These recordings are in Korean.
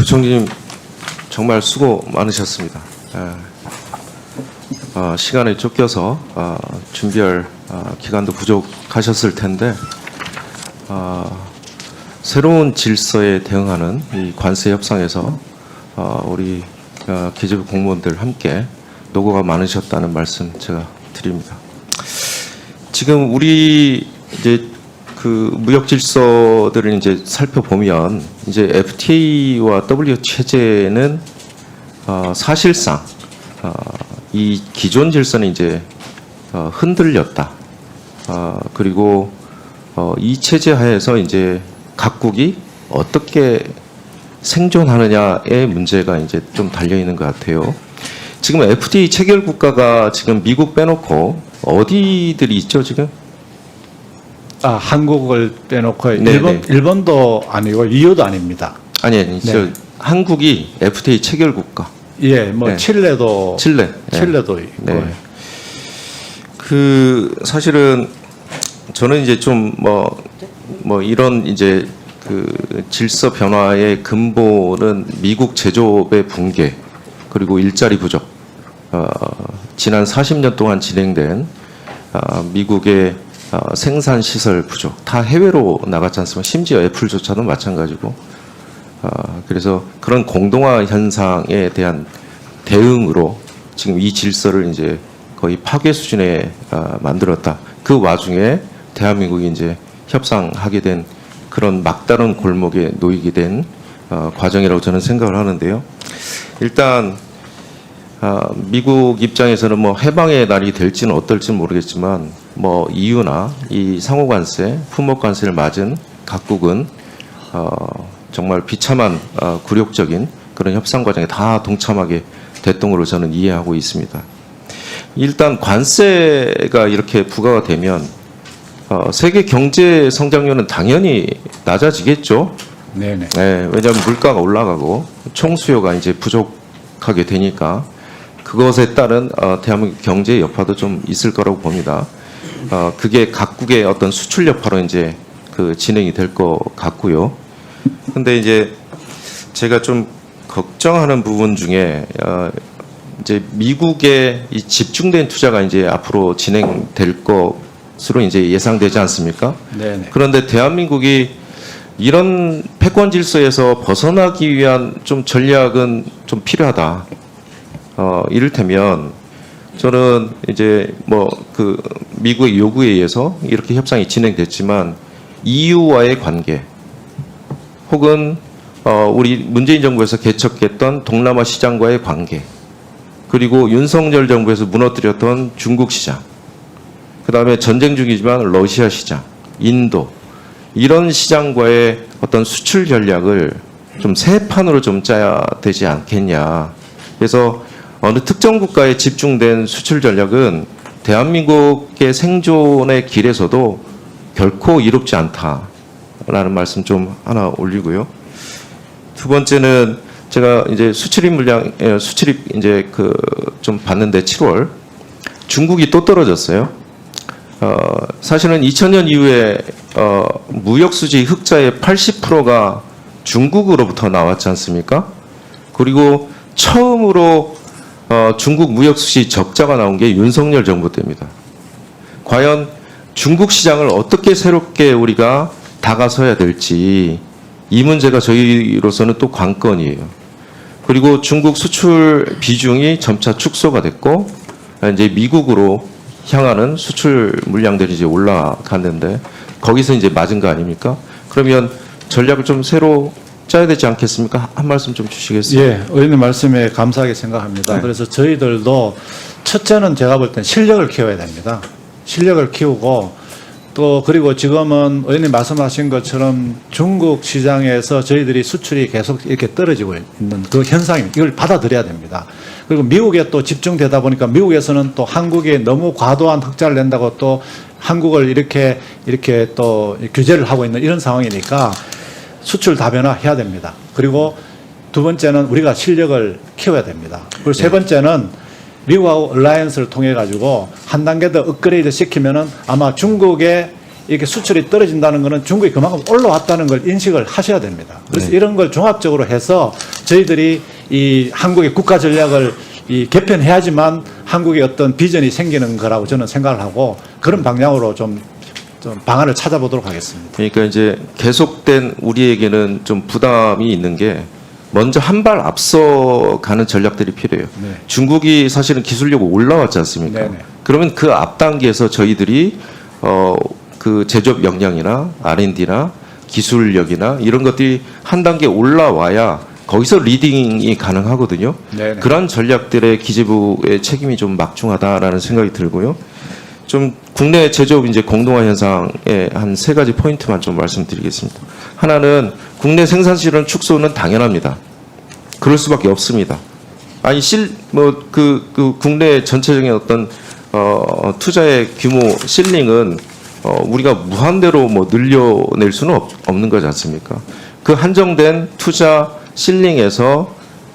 부총리님 정말 수고 많으셨습니다. 시간에 쫓겨서 준비할 기간도 부족하셨을 텐데 새로운 질서에 대응하는 이 관세 협상에서 우리 기재부 공무원들 함께 노고가 많으셨다는 말씀 제가 드립니다. 지금 우리 이제 그 무역 질서들을 이제 살펴보면 이제 FTA와 WTO 체제는 사실상 이 기존 질서는 이제 흔들렸다. 그리고 이 체제 하에서 이제 각국이 어떻게 생존하느냐의 문제가 이제 좀 달려 있는 것 같아요. 지금 FTA 체결 국가가 지금 미국 빼놓고 어디들이 있죠 지금? 한국을 빼놓고 네네. 일본도 아니고 EU도 아닙니다. 아니, 저 한국이 FTA 체결 국가. 예, 뭐 네. 칠레도 칠레도 있고. 네. 그 사실은 저는 이제 좀 뭐 이런 이제 그 질서 변화의 근본은 미국 제조업의 붕괴 그리고 일자리 부족. 지난 40년 동안 진행된 미국의 생산 시설 부족, 다 해외로 나갔지 않습니까? 심지어 애플조차도 마찬가지고. 그래서 그런 공동화 현상에 대한 대응으로 지금 이 질서를 이제 거의 파괴 수준에 만들었다. 그 와중에 대한민국이 이제 협상하게 된 그런 막다른 골목에 놓이게 된 과정이라고 저는 생각을 하는데요. 일단 미국 입장에서는 뭐 해방의 날이 될지는 어떨지는 모르겠지만 뭐 EU나 이 상호관세, 품목관세를 맞은 각국은 정말 비참한 굴욕적인 그런 협상 과정에 다 동참하게 됐던 걸로 저는 이해하고 있습니다. 일단 관세가 이렇게 부과가 되면 세계 경제 성장률은 당연히 낮아지겠죠. 네네. 네, 왜냐하면 물가가 올라가고 총수요가 이제 부족하게 되니까 그것에 따른 대한민국 경제 여파도 좀 있을 거라고 봅니다. 그게 각국의 어떤 수출 여파로 이제 그 진행이 될 것 같고요. 근데 이제 제가 좀 걱정하는 부분 중에 이제 미국의 이 집중된 투자가 이제 앞으로 진행될 것으로 이제 예상되지 않습니까? 네네. 그런데 대한민국이 이런 패권 질서에서 벗어나기 위한 좀 전략은 좀 필요하다. 이를테면 저는 이제 뭐 그 미국의 요구에 의해서 이렇게 협상이 진행됐지만 EU와의 관계 혹은 우리 문재인 정부에서 개척했던 동남아 시장과의 관계 그리고 윤석열 정부에서 무너뜨렸던 중국 시장 그다음에 전쟁 중이지만 러시아 시장, 인도 이런 시장과의 어떤 수출 전략을 좀 새 판으로 좀 짜야 되지 않겠냐. 그래서 어느 특정 국가에 집중된 수출 전략은 대한민국의 생존의 길에서도 결코 이롭지 않다라는 말씀 좀 하나 올리고요. 두 번째는 제가 이제 수출입 물량, 수출입 이제 그 좀 봤는데 7월 중국이 또 떨어졌어요. 사실은 2000년 이후에 무역 수지 흑자의 80%가 중국으로부터 나왔지 않습니까? 그리고 처음으로 중국 무역 수지 적자가 나온 게 윤석열 정부 때입니다. 과연 중국 시장을 어떻게 새롭게 우리가 다가서야 될지 이 문제가 저희로서는 또 관건이에요. 그리고 중국 수출 비중이 점차 축소가 됐고 이제 미국으로 향하는 수출 물량들이 이제 올라갔는데 거기서 이제 맞은 거 아닙니까? 그러면 전략을 좀 새로 짜야 되지 않겠습니까? 한 말씀 좀 주시겠어요? 예, 의원님 말씀에 감사하게 생각합니다. 네. 그래서 저희들도 첫째는 제가 볼 땐 실력을 키워야 됩니다. 실력을 키우고 또 그리고 지금은 의원님 말씀하신 것처럼 중국 시장에서 저희들이 수출이 계속 이렇게 떨어지고 있는 그 현상입니다. 이걸 받아들여야 됩니다. 그리고 미국에 또 집중되다 보니까 미국에서는 또 한국에 너무 과도한 흑자를 낸다고 또 한국을 이렇게 또 규제를 하고 있는 이런 상황이니까 수출 다변화해야 됩니다. 그리고 두 번째는 우리가 실력을 키워야 됩니다. 그리고 세 번째는 미국하고 얼라이언스를 통해 가지고 한 단계 더 업그레이드 시키면은 아마 중국의 이렇게 수출이 떨어진다는 것은 중국이 그만큼 올라왔다는 걸 인식을 하셔야 됩니다. 그래서 네. 이런 걸 종합적으로 해서 저희들이 이 한국의 국가 전략을 이 개편해야지만 한국의 어떤 비전이 생기는 거라고 저는 생각을 하고 그런 방향으로 좀 방안을 찾아보도록 하겠습니다. 그러니까 이제 계속된 우리에게는 좀 부담이 있는 게 먼저 한 발 앞서 가는 전략들이 필요해요. 네. 중국이 사실은 기술력이 올라왔지 않습니까? 네네. 그러면 그 앞 단계에서 저희들이 그 제조업 역량이나 R&D나 기술력이나 이런 것들이 한 단계 올라와야 거기서 리딩이 가능하거든요. 네네. 그런 전략들의 기재부의 책임이 좀 막중하다라는 생각이 들고요. 좀 국내 제조업 이제 공동화 현상의 한 세 가지 포인트만 좀 말씀드리겠습니다. 하나는 국내 생산 실현 축소는 당연합니다. 그럴 수밖에 없습니다. 아니 그 국내 전체적인 어떤 투자의 규모 실링은 우리가 무한대로 뭐 늘려낼 수는 없는 거지 않습니까? 그 한정된 투자 실링에서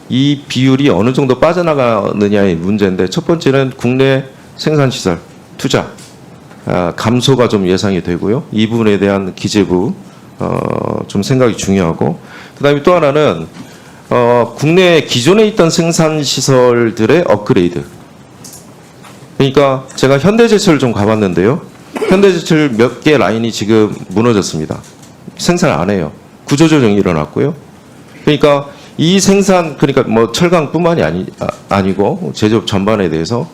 이 비율이 어느 정도 빠져나가느냐의 문제인데 첫 번째는 국내 생산 시설 투자 감소가 좀 예상이 되고요. 이 부분에 대한 기재부 좀 생각이 중요하고 그다음에 또 하나는 국내 기존에 있던 생산 시설들의 업그레이드. 그러니까 제가 현대제철 좀 가봤는데요. 현대제철 몇 개 라인이 지금 무너졌습니다. 생산 안 해요. 구조조정이 일어났고요. 그러니까 이 생산 그러니까 뭐 철강뿐만이 아니고 제조업 전반에 대해서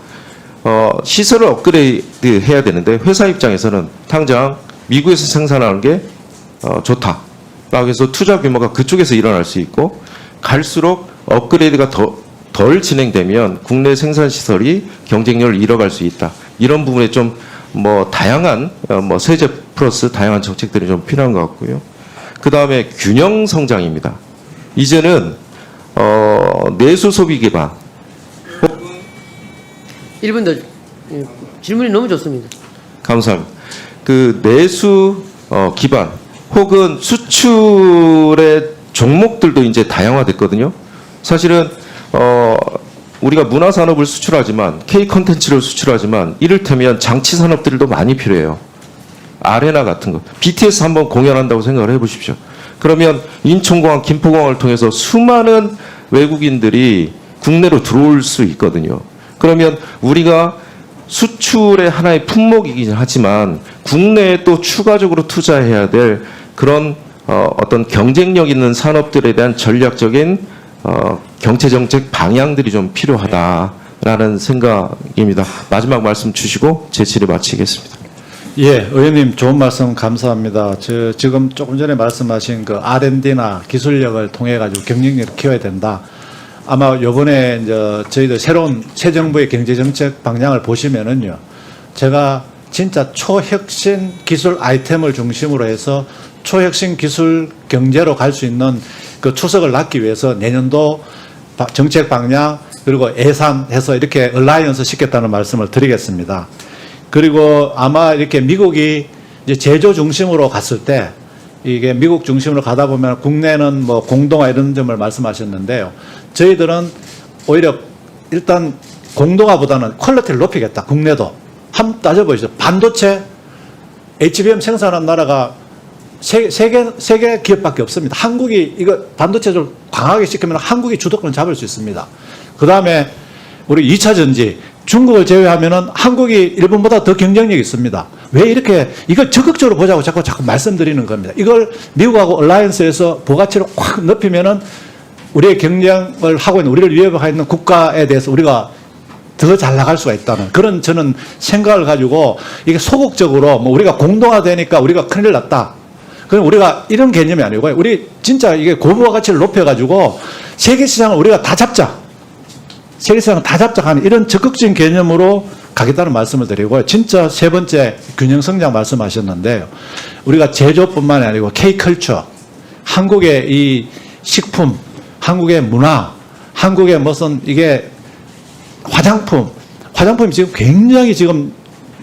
시설을 업그레이드 해야 되는데 회사 입장에서는 당장 미국에서 생산하는 게 좋다. 라고 해서 투자 규모가 그쪽에서 일어날 수 있고 갈수록 업그레이드가 덜 진행되면 국내 생산 시설이 경쟁력을 잃어갈 수 있다. 이런 부분에 좀 뭐 다양한 뭐 세제 플러스 다양한 정책들이 좀 필요한 것 같고요. 그 다음에 균형 성장입니다. 이제는 내수 소비 기반 1분 더 질문이 너무 좋습니다. 감사합니다. 그 내수 기반 혹은 수출의 종목들도 이제 다양화됐거든요. 사실은 우리가 문화 산업을 수출하지만 K 컨텐츠를 수출하지만 이를테면 장치 산업들도 많이 필요해요. 아레나 같은 거. BTS 한번 공연한다고 생각을 해보십시오. 그러면 인천공항, 김포공항을 통해서 수많은 외국인들이 국내로 들어올 수 있거든요. 그러면 우리가 수출의 하나의 품목이긴 하지만 국내에 또 추가적으로 투자해야 될 그런 어떤 경쟁력 있는 산업들에 대한 전략적인 경제정책 방향들이 좀 필요하다라는 생각입니다. 마지막 말씀 주시고 제 질의 마치겠습니다. 예, 의원님 좋은 말씀 감사합니다. 지금 조금 전에 말씀하신 그 R&D나 기술력을 통해 가지고 경쟁력을 키워야 된다. 아마 요번에 이제 저희들 새로운 새 정부의 경제정책 방향을 보시면은요, 제가 진짜 초혁신 기술 아이템을 중심으로 해서 초혁신 기술 경제로 갈 수 있는 그 추석을 낳기 위해서 내년도 정책 방향 그리고 예산해서 이렇게 얼라이언스 시켰다는 말씀을 드리겠습니다. 그리고 아마 이렇게 미국이 이제 제조 중심으로 갔을 때 이게 미국 중심으로 가다 보면 국내는 뭐 공동화 이런 점을 말씀하셨는데요. 저희들은 오히려 일단 공동화보다는 퀄리티를 높이겠다. 국내도. 한번 따져보시죠. 반도체 HBM 생산한 나라가 세 개 기업밖에 없습니다. 한국이 이거 반도체를 강하게 시키면 한국이 주도권을 잡을 수 있습니다. 그 다음에 우리 2차 전지 중국을 제외하면은 한국이 일본보다 더 경쟁력이 있습니다. 왜 이렇게 이걸 적극적으로 보자고 자꾸 말씀드리는 겁니다. 이걸 미국하고 얼라이언스에서 부가치를 확 높이면은 우리의 경쟁을 하고 있는 우리를 위협하고 있는 국가에 대해서 우리가 더 잘 나갈 수가 있다는 그런 저는 생각을 가지고 이게 소극적으로 뭐 우리가 공동화되니까 우리가 큰일 났다. 그럼 우리가 이런 개념이 아니고 우리 진짜 이게 고부가 가치를 높여가지고 세계 시장을 우리가 다 잡자. 세계 시장을 다 잡자 하는 이런 적극적인 개념으로 가겠다는 말씀을 드리고 진짜 세 번째 균형 성장 말씀하셨는데요. 우리가 제조뿐만이 아니고 K컬처, 한국의 이 식품, 한국의 문화, 한국의 무슨 이게 화장품이 지금 굉장히 지금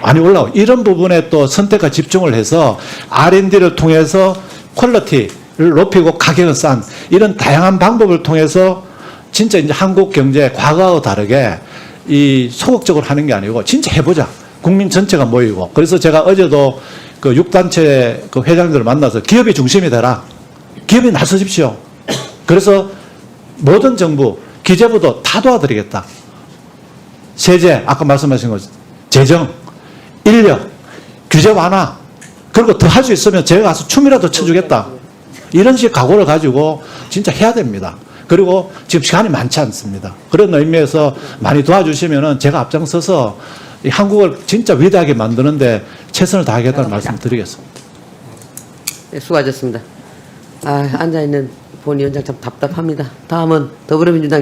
많이 올라오고 이런 부분에 또 선택과 집중을 해서 R&D를 통해서 퀄리티를 높이고 가격은 싼 이런 다양한 방법을 통해서 진짜 이제 한국 경제 과거하고 다르게 이 소극적으로 하는 게 아니고 진짜 해보자. 국민 전체가 모이고 그래서 제가 어제도 그 6단체 그 회장들을 만나서 기업이 중심이 되라. 기업이 나서십시오. 그래서 모든 정부, 기재부도 다 도와드리겠다. 세제, 아까 말씀하신 것, 재정, 인력, 규제 완화, 그리고 더 할 수 있으면 제가 가서 춤이라도 춰주겠다. 이런 식 각오를 가지고 진짜 해야 됩니다. 그리고 지금 시간이 많지 않습니다. 그런 의미에서 많이 도와주시면은 제가 앞장서서 이 한국을 진짜 위대하게 만드는데 최선을 다하겠다는 말씀 드리겠습니다. 네, 수고하셨습니다. 앉아있는 본 위원장 참 답답합니다. 다음은 더불어민주당